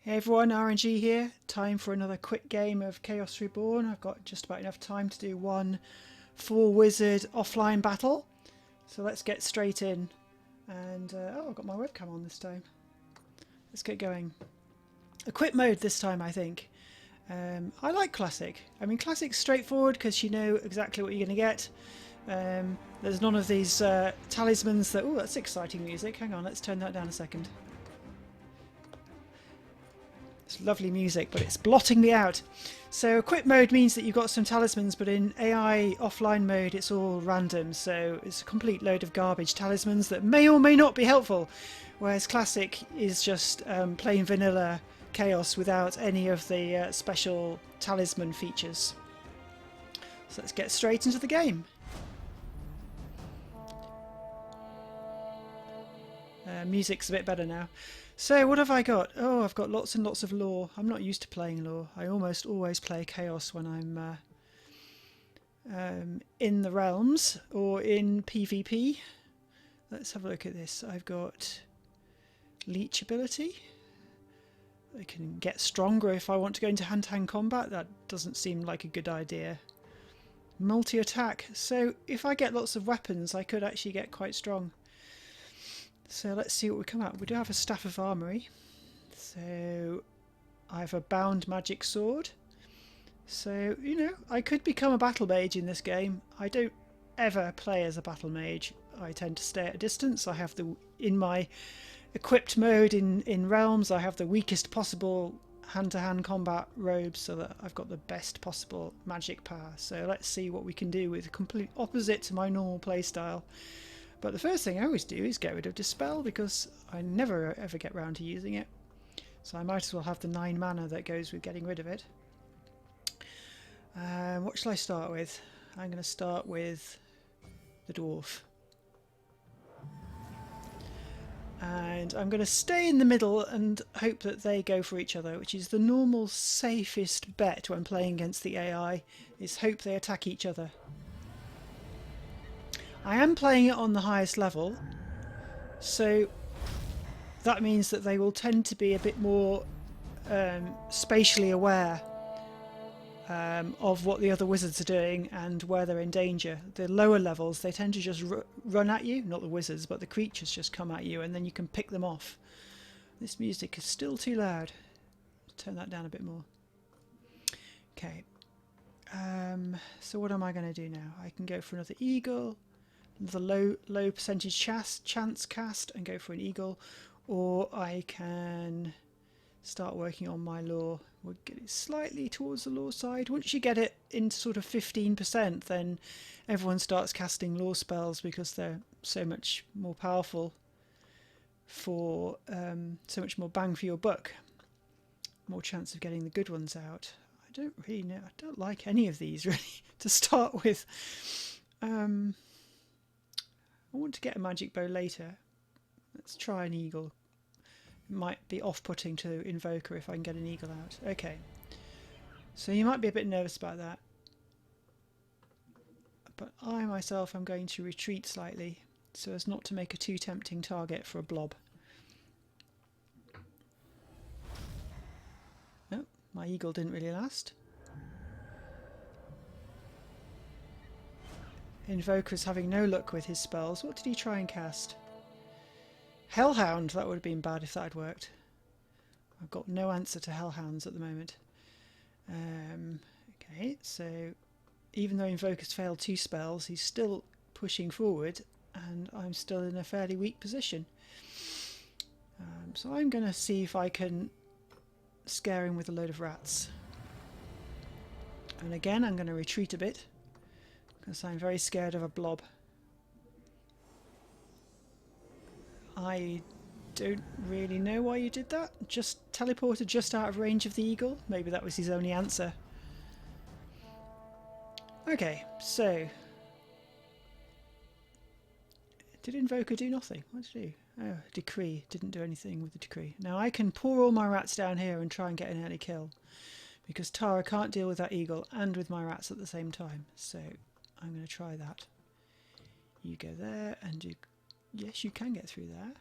Hey everyone, Arenji here. Time for another quick game of Chaos Reborn. I've got just about enough time to do one 4-wizard offline battle. So let's get straight in. And, oh, I've got my webcam on this time. Let's get going. Equip mode this time, I think. I like Classic. I mean, Classic's straightforward because you know exactly what you're going to get. There's none of these talismans that... Oh, that's exciting music. Hang on, let's turn that down a second. It's lovely music, but it's blotting me out. So equip mode means that you've got some talismans, but in AI offline mode it's all random, so it's a complete load of garbage talismans that may or may not be helpful, whereas Classic is just plain vanilla chaos without any of the special talisman features. So let's get straight into the game. Music's a bit better now. So what have I got? Oh, I've got lots and lots of lore. I'm not used to playing lore. I almost always play chaos when I'm in the realms or in PvP. Let's have a look at this. I've got leech ability. I can get stronger if I want to go into hand-to-hand combat. That doesn't seem like a good idea. Multi-attack. So if I get lots of weapons, I could actually get quite strong. So let's see what we come out. We do have a Staff of Armory. So I have a bound magic sword. So, you know, I could become a battle mage in this game. I don't ever play as a battle mage. I tend to stay at a distance. I have in my equipped mode in Realms, I have the weakest possible hand-to-hand combat robes so that I've got the best possible magic power. So let's see what we can do with the complete opposite to my normal playstyle. But the first thing I always do is get rid of Dispel because I never ever get round to using it. So I might as well have the 9 mana that goes with getting rid of it. What shall I start with? I'm going to start with the Dwarf. And I'm going to stay in the middle and hope that they go for each other, which is the normal safest bet when playing against the AI, is hope they attack each other. I am playing it on the highest level, so that means that they will tend to be a bit more spatially aware of what the other wizards are doing and where they're in danger. The lower levels, they tend to just run at you, not the wizards, but the creatures just come at you and then you can pick them off. This music is still too loud. Turn that down a bit more. Okay. So what am I going to do now? I can go for another eagle. The low percentage chance cast and go for an eagle, or I can start working on my lore. We'll get it slightly towards the lore side. Once you get it into sort of 15%, then everyone starts casting lore spells because they're so much more powerful for so much more bang for your buck. More chance of getting the good ones out. I don't really know. I don't like any of these really to start with. I want to get a magic bow later. Let's try an eagle. It might be off-putting to Invoker if I can get an eagle out. Okay. So you might be a bit nervous about that. But I myself am going to retreat slightly so as not to make a too tempting target for a blob. Oh, my eagle didn't really last. Invoker's having no luck with his spells. What did he try and cast? Hellhound. That would have been bad if that had worked. I've got no answer to Hellhounds at the moment. Okay, so even though Invoker's failed 2 spells, he's still pushing forward and I'm still in a fairly weak position. So I'm going to see if I can scare him with a load of rats. And again, I'm going to retreat a bit, because I'm very scared of a blob. I don't really know why you did that. Just teleported just out of range of the eagle. Maybe that was his only answer. Okay, so... Did Invoker do nothing? What did he do? Oh, Decree. Didn't do anything with the Decree. Now I can pour all my rats down here and try and get an early kill, because Tara can't deal with that eagle and with my rats at the same time. So I'm going to try that. You go there and you... Yes, you can get through there.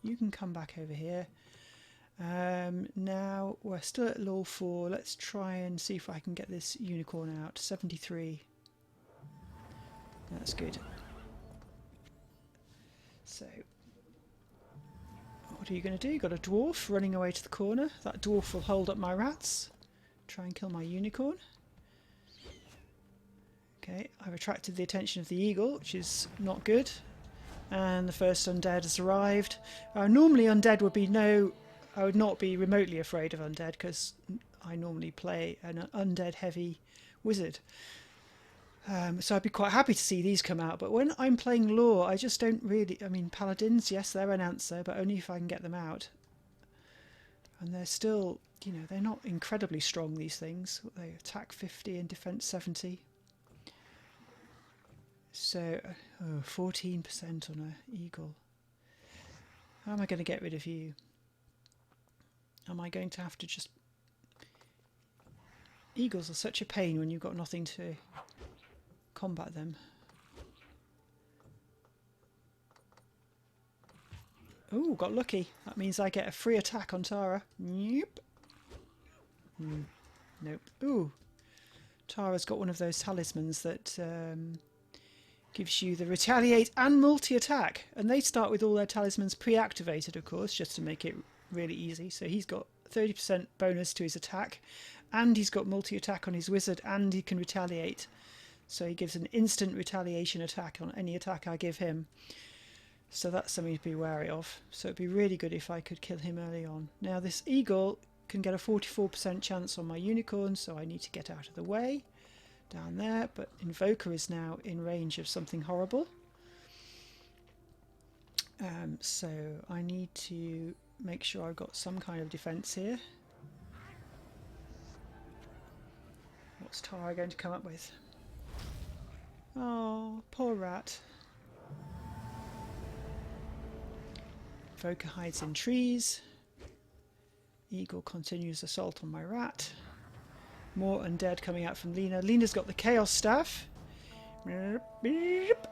You can come back over here. Now we're still at law 4. Let's try and see if I can get this unicorn out. 73. That's good. So, what are you going to do? You've got a dwarf running away to the corner. That dwarf will hold up my rats. Try and kill my unicorn. Okay, I've attracted the attention of the eagle, which is not good. And the first undead has arrived. Normally undead would be I would not be remotely afraid of undead because I normally play an undead heavy wizard. So I'd be quite happy to see these come out, but when I'm playing law, I just don't really... I mean, paladins, yes, they're an answer, but only if I can get them out. And they're still, you know, they're not incredibly strong, these things. They attack 50 and defense 70. So, 14% on an eagle. How am I going to get rid of you? Am I going to have to just... Eagles are such a pain when you've got nothing to combat them. Ooh, got lucky. That means I get a free attack on Tara. Yep. Nope. Ooh. Tara's got one of those talismans that gives you the retaliate and multi-attack. And they start with all their talismans pre-activated, of course, just to make it really easy. So he's got 30% bonus to his attack, and he's got multi-attack on his wizard, and he can retaliate. So he gives an instant retaliation attack on any attack I give him. So that's something to be wary of. So it'd be really good if I could kill him early on. Now this eagle can get a 44% chance on my unicorn, so I need to get out of the way down there. But Invoker is now in range of something horrible. So I need to make sure I've got some kind of defense here. What's Tara going to come up with? Oh, poor rat. Invoker hides in trees. Eagle continues assault on my rat. More undead coming out from Lena. Lena's got the Chaos Staff.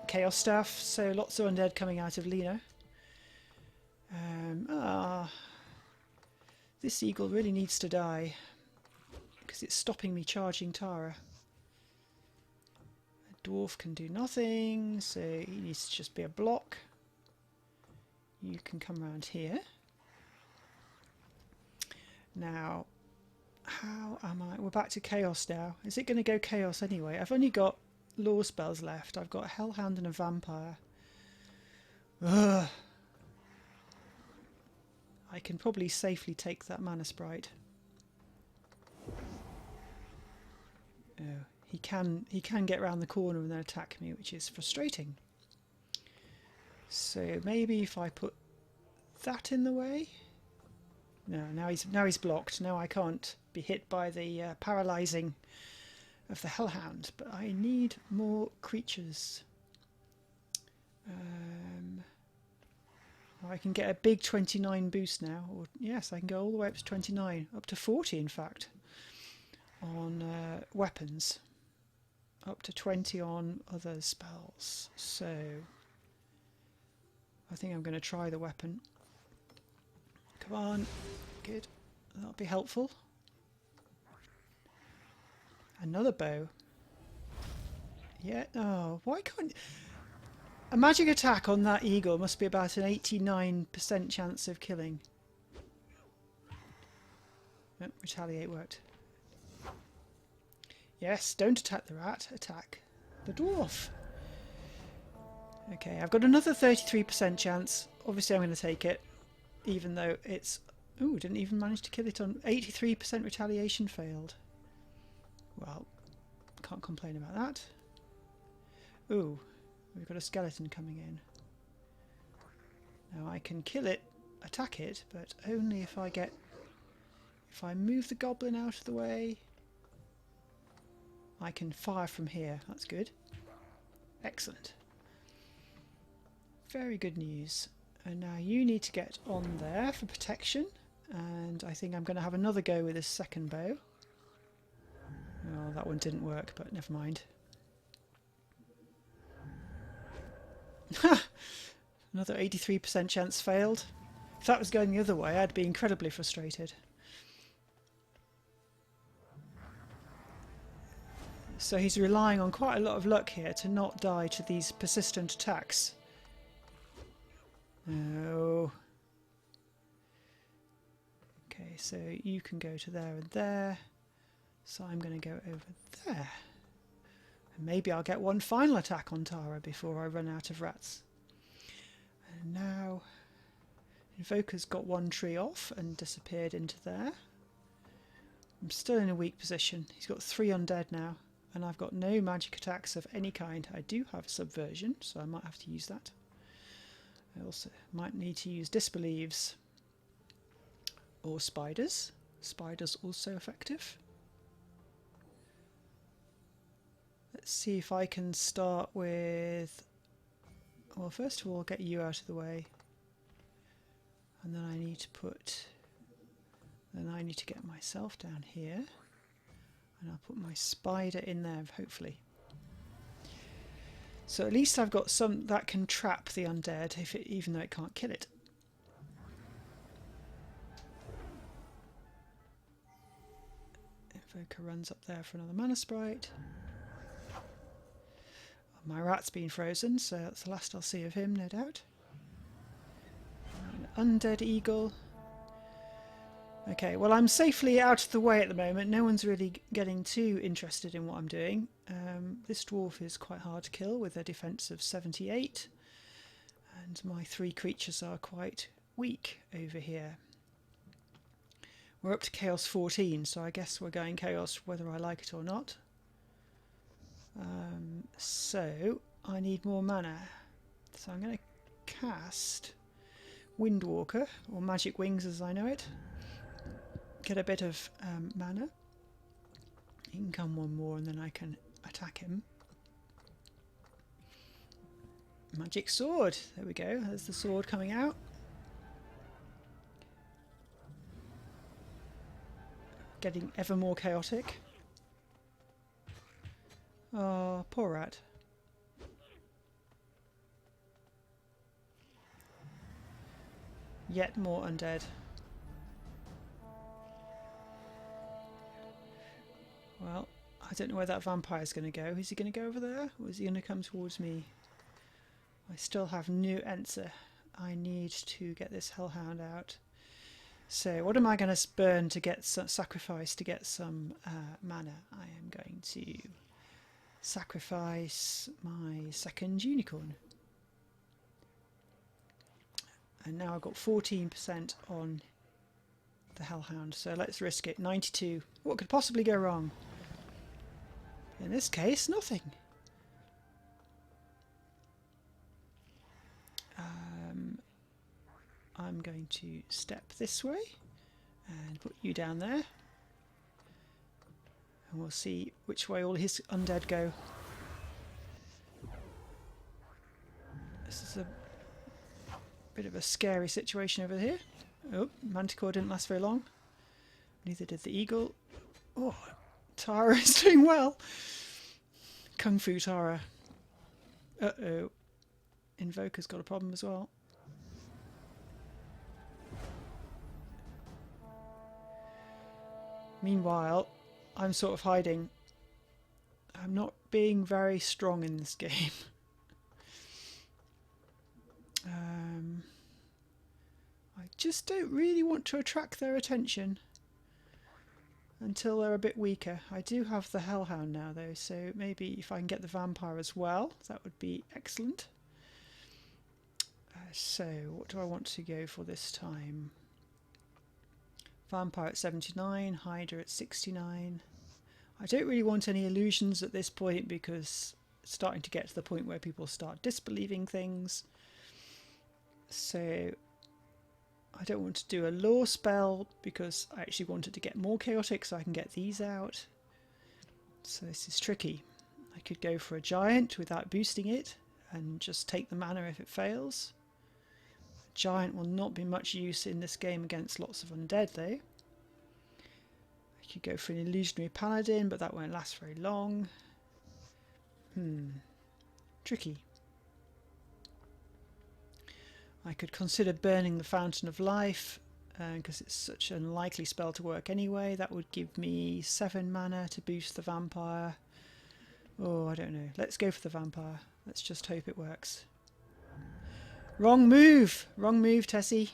Chaos Staff, so lots of undead coming out of Lena. This eagle really needs to die because it's stopping me charging Tara. A dwarf can do nothing, so he needs to just be a block. You can come around here. Now, how am I? We're back to chaos now. Is it going to go chaos anyway? I've only got law spells left. I've got a hellhound and a vampire. Ugh. I can probably safely take that mana sprite. Oh, he can get round the corner and then attack me, which is frustrating. So maybe if I put that in the way. No, now he's blocked. Now I can't be hit by the paralysing of the hellhound. But I need more creatures. I can get a big 29 boost now. Or yes, I can go all the way up to 29, up to 40 in fact, on weapons. Up to 20 on other spells. So I think I'm going to try the weapon. Come on. Good. That'll be helpful. Another bow. Yeah. Oh, why can't... A magic attack on that eagle must be about an 89% chance of killing. Yep, retaliate worked. Yes, don't attack the rat. Attack the dwarf. Okay, I've got another 33% chance. Obviously I'm going to take it, even though it's... Ooh, didn't even manage to kill it on... 83% retaliation failed. Well, can't complain about that. Ooh, we've got a skeleton coming in. Now I can kill it, attack it, but only if I get... If I move the goblin out of the way... I can fire from here. That's good. Excellent. Very good news. And now you need to get on there for protection. And I think I'm going to have another go with this second bow. Oh, that one didn't work, but never mind. Another 83% chance failed. If that was going the other way, I'd be incredibly frustrated. So he's relying on quite a lot of luck here to not die to these persistent attacks. No. Okay, so you can go to there and there. So I'm going to go over there. And maybe I'll get one final attack on Tara before I run out of rats. And now Invoker's got one tree off and disappeared into there. I'm still in a weak position. He's got 3 undead now, and I've got no magic attacks of any kind. I do have Subversion, so I might have to use that. I also might need to use Disbelieves or Spiders. Spiders also effective. Let's see if I can start with... Well, first of all, get you out of the way. And then I need to put... Then I need to get myself down here. And I'll put my spider in there, hopefully. So at least I've got some that can trap the undead, even though it can't kill it. Invoker runs up there for another mana sprite. My rat's been frozen, so that's the last I'll see of him, no doubt. An undead eagle. Okay, well, I'm safely out of the way at the moment. No one's really getting too interested in what I'm doing. This dwarf is quite hard to kill with a defense of 78. And my 3 creatures are quite weak over here. We're up to Chaos 14, so I guess we're going Chaos whether I like it or not. So I need more mana. So I'm going to cast Windwalker, or Magic Wings as I know it. Get a bit of mana. He can come one more and then I can attack him. Magic Sword. There we go. There's the sword coming out. Getting ever more chaotic. Oh, poor rat. Yet more undead. Well, I don't know where that vampire's going to go. Is he going to go over there? Or is he going to come towards me? I still have no answer. I need to get this hellhound out. So what am I going to burn to get some sacrifice to get some mana? I am going to sacrifice my 2nd unicorn. And now I've got 14% on the hellhound, so let's risk it. 92. What could possibly go wrong? In this case, nothing. I'm going to step this way and put you down there. And we'll see which way all his undead go. This is a bit of a scary situation over here. Oh, Manticore didn't last very long. Neither did the eagle. Oh, Tara is doing well. Kung Fu Tara. Uh-oh. Invoker's got a problem as well. Meanwhile, I'm sort of hiding. I'm not being very strong in this game. I just don't really want to attract their attention until they're a bit weaker. I do have the hellhound now though, so maybe if I can get the vampire as well, that would be excellent. So what do I want to go for this time? Vampire at 79, Hydra at 69. I don't really want any illusions at this point because it's starting to get to the point where people start disbelieving things. So I don't want to do a law spell because I actually wanted to get more chaotic so I can get these out. So this is tricky. I could go for a giant without boosting it and just take the mana if it fails. A giant will not be much use in this game against lots of undead though. I could go for an illusionary paladin, but that won't last very long. Tricky. I could consider burning the Fountain of Life because it's such an unlikely spell to work anyway. That would give me 7 mana to boost the vampire. Oh, I don't know. Let's go for the vampire. Let's just hope it works. Wrong move! Wrong move, Tessie.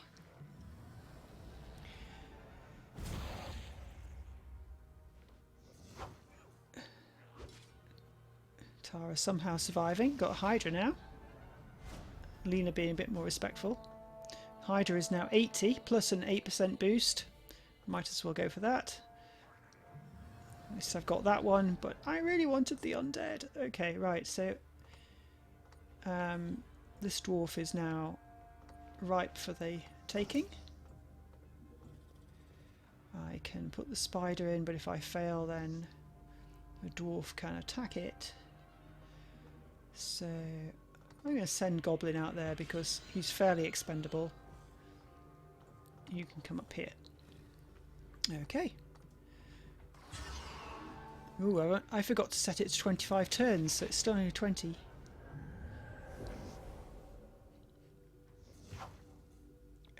Tara somehow surviving. Got a Hydra now. Lena being a bit more respectful. Hydra is now 80 plus an 8% boost. Might as well go for that. At least I've got that one, but I really wanted the undead. Okay, right, so this dwarf is now ripe for the taking. I can put the spider in, but if I fail then the dwarf can attack it. So I'm going to send Goblin out there because he's fairly expendable. You can come up here. Okay. Ooh, I forgot to set it to 25 turns, so it's still only 20.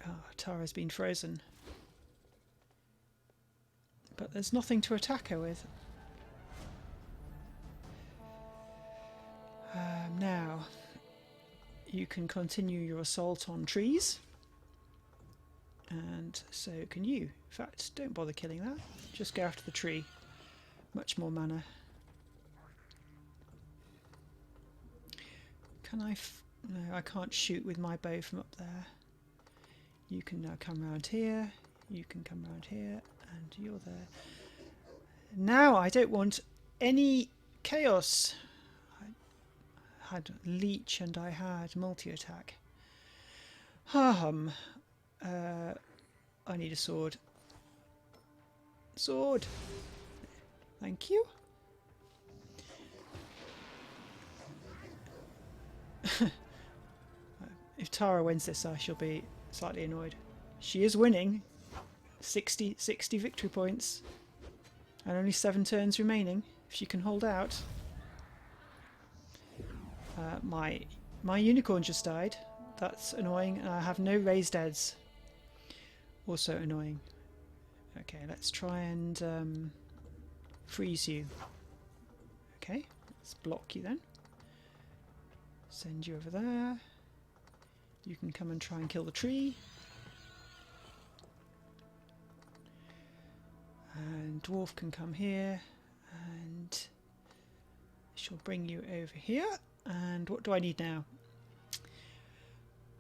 Ah, Tara's been frozen. But there's nothing to attack her with. Now, you can continue your assault on trees. And so can you. In fact, don't bother killing that. Just go after the tree. Much more mana. Can I... No, I can't shoot with my bow from up there. You can now come around here. You can come around here. And you're there. Now I don't want any chaos. I had leech and I had multi-attack. I need a sword. Sword! Thank you. If Tara wins this, I shall be slightly annoyed. She is winning. 60 victory points. And only 7 turns remaining. If she can hold out. My unicorn just died. That's annoying. And I have no raised heads. Also annoying. Okay, let's try and freeze you. Okay, let's block you then. Send you over there. You can come and try and kill the tree. And dwarf can come here. And she'll bring you over here. And what do I need now?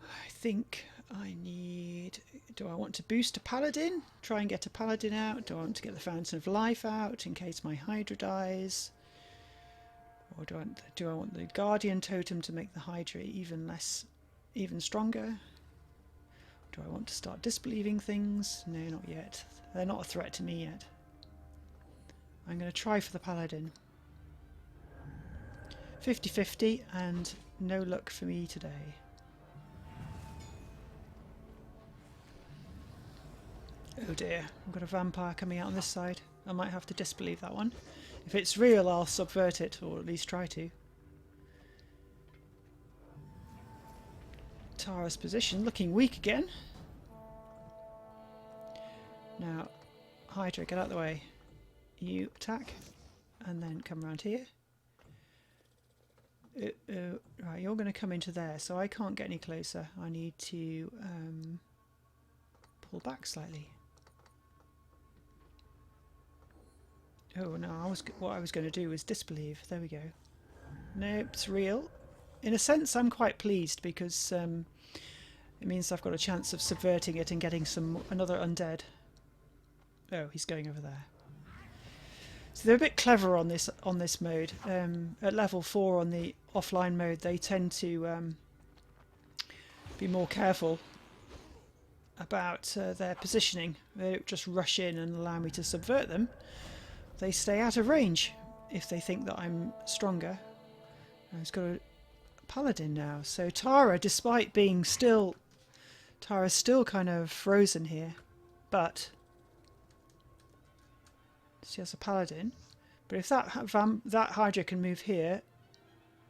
I think I need... Do I want to boost a paladin? Try and get a paladin out? Do I want to get the Fountain of Life out in case my Hydra dies? Or do I want the Guardian Totem to make the Hydra even stronger? Do I want to start disbelieving things? No, not yet. They're not a threat to me yet. I'm going to try for the paladin. 50-50 and no luck for me today. Oh dear, I've got a vampire coming out on this side. I might have to disbelieve that one. If it's real, I'll subvert it, or at least try to. Tara's position looking weak again. Now, Hydra, get out of the way. You attack, and then come around here. Right, you're going to come into there, so I can't get any closer. I need to pull back slightly. Oh no, what I was going to do was disbelieve. There we go. Nope, it's real. In a sense, I'm quite pleased because it means I've got a chance of subverting it and getting another undead. Oh, he's going over there. So they're a bit clever on this mode. At level 4 on the offline mode, they tend to be more careful about their positioning. They don't just rush in and allow me to subvert them. They stay out of range if they think that I'm stronger. He's got a paladin now. So Tara, despite being Tara's still kind of frozen here, but she has a paladin. But if that Hydra can move here,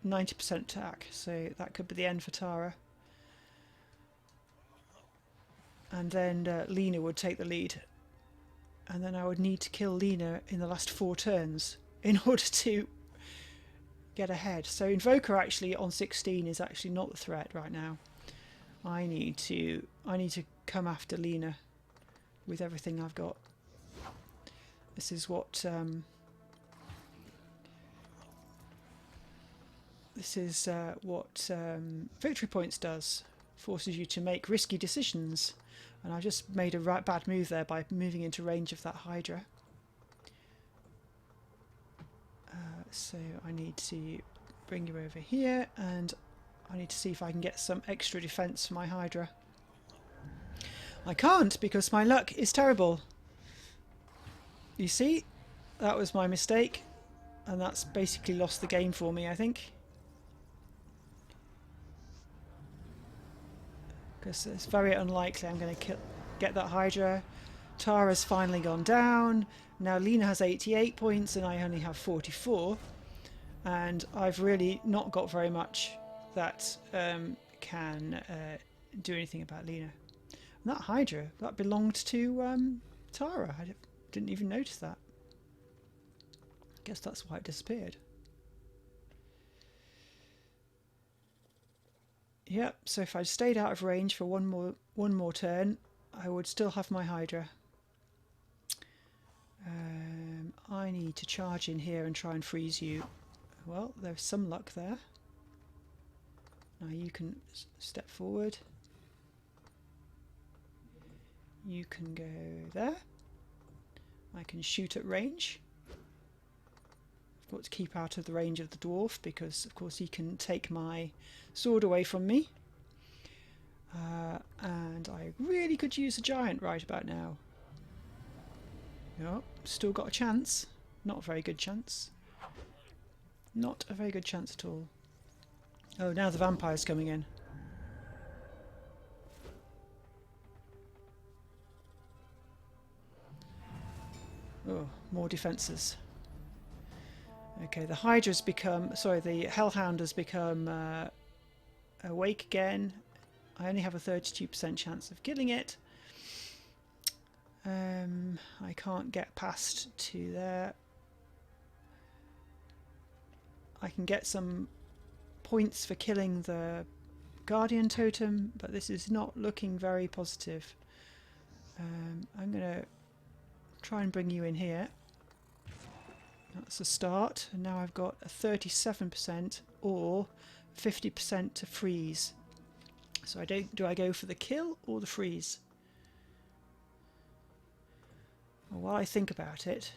90% attack. So that could be the end for Tara. And then Lena would take the lead. And then I would need to kill Lena in the last 4 turns in order to get ahead. So Invoker actually on 16 is actually not the threat right now. I need to come after Lena with everything I've got. This is what Victory Points does. Forces you to make risky decisions. And I just made a bad move there by moving into range of that Hydra. So I need to bring you over here, and I need to see if I can get some extra defense for my Hydra. I can't because my luck is terrible. You see, that was my mistake, and that's basically lost the game for me, I think. Because it's very unlikely I'm going to get that Hydra. Tara's finally gone down. Now Lena has 88 points and I only have 44. And I've really not got very much that can do anything about Lena. And that Hydra, that belonged to Tara. I didn't even notice that. I guess that's why it disappeared. Yep, so if I stayed out of range for one more turn, I would still have my Hydra. I need to charge in here and try and freeze you. Well, there's some luck there. Now you can step forward. You can go there. I can shoot at range. I've got to keep out of the range of the dwarf because, of course, he can take my sword away from me. And I really could use a giant right about now. No, still got a chance. Not a very good chance. Not a very good chance at all. Oh, now the vampire's coming in. Oh, more defences. Okay, the Hydra's become... Sorry, the Hellhound has become awake again. I only have a 32% chance of killing it. I can't get past to there. I can get some points for killing the Guardian Totem, but this is not looking very positive. I'm going to try and bring you in here. That's a start, and now I've got a 37% or 50% to freeze. So do I go for the kill or the freeze? Well, while I think about it...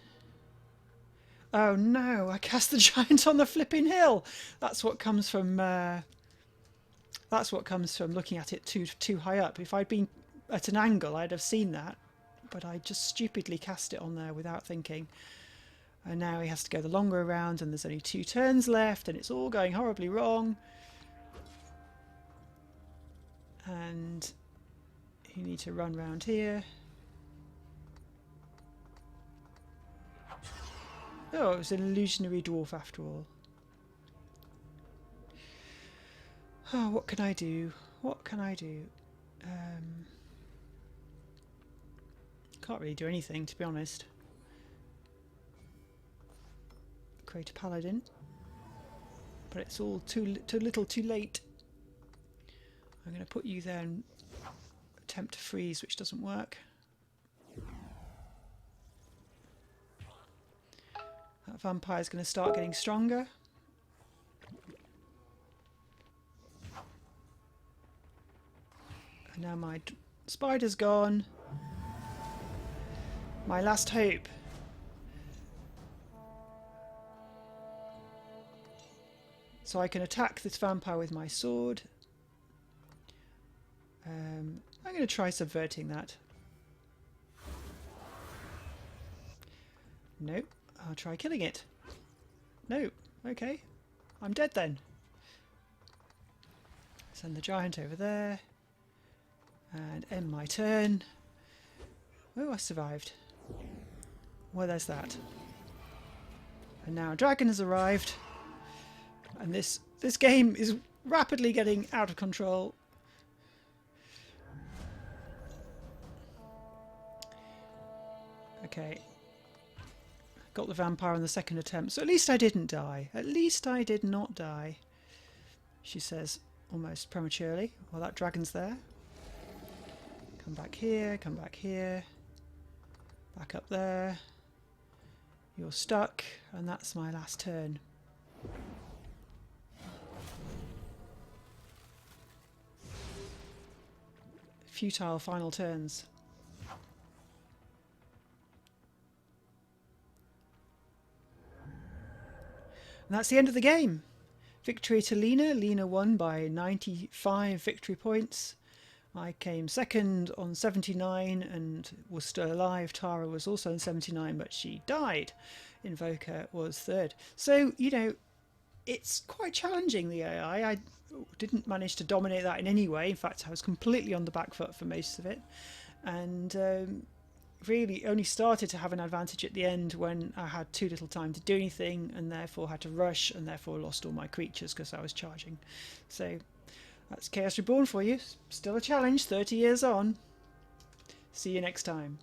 Oh no, I cast the giant on the flipping hill. That's what comes from looking at it too high up. If I'd been at an angle, I'd have seen that, but I just stupidly cast it on there without thinking. And now he has to go the longer round, and there's only 2 turns left, and it's all going horribly wrong. And you need to run round here. Oh, it was an illusionary dwarf after all. Oh, what can I do? What can I do? Can't really do anything, to be honest. Create a paladin, but it's all too little, too late. I'm going to put you there and attempt to freeze, which doesn't work. That vampire's going to start getting stronger. And now my spider's gone. My last hope. So I can attack this vampire with my sword. I'm going to try subverting that. Nope. I'll try killing it. No. Okay. I'm dead then. Send the giant over there. And end my turn. Oh, I survived. Well, there's that. And now a dragon has arrived. And this game is rapidly getting out of control. Okay. Got the vampire on the second attempt, so at least I didn't die. At least I did not die, she says almost prematurely. Well, that dragon's there. Come back here, come back here. Back up there. You're stuck, and that's my last turn. Futile final turns. And that's the end of the game. Victory to Lena. Lena won by 95 victory points. I came second on 79 and was still alive. Tara was also on 79, but she died. Invoker was third. So, you know, it's quite challenging, the AI. I didn't manage to dominate that in any way. In fact, I was completely on the back foot for most of it. And really only started to have an advantage at the end when I had too little time to do anything and therefore had to rush and therefore lost all my creatures because I was charging. So that's Chaos Reborn for you. Still a challenge 30 years on. See you next time.